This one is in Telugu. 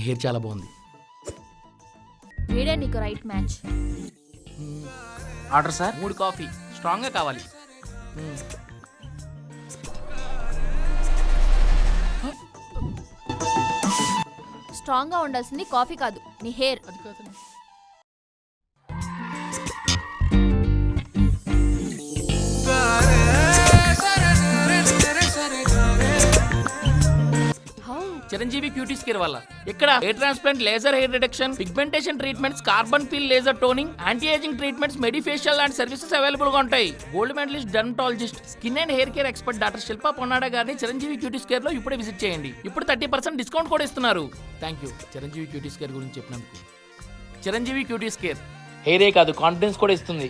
హెయిర్ చాలా బాగుంది. వీడే నీకు right match. Order sir. 3 coffee స్ట్రాంగ్గా కావాలి. స్ట్రాంగ్ గా ఉండాల్సింది కాఫీ కాదు, నీ హెయిర్. అది కాదు. చిరంజీవి క్యూటీ స్కేర్ వల్ల ఇక్కడ hair transplant, laser hair reduction, pigmentation treatments, carbon peel laser toning, anti ageing treatments, medifacial లాంటి సర్వీసెస్ అవైలబుల్ గా ఉంటాయి. Gold medallist dermatologist, skin and hair care expert doctor Shilpa Ponnada గారిని చిరంజీవి క్యూటీ స్కేర్ లో ఇప్పుడే విజిట్ చేయండి. ఇప్పుడు 30% డిస్కౌంట్ కూడా ఇస్తున్నారు. Thank you Chiranjeevi QT square గురించి చెప్పినందుకు. చిరంజీవి క్యూటీ స్కేర్ హెయిరే కాదు కాన్ఫిడెన్స్ కూడా ఇస్తుంది.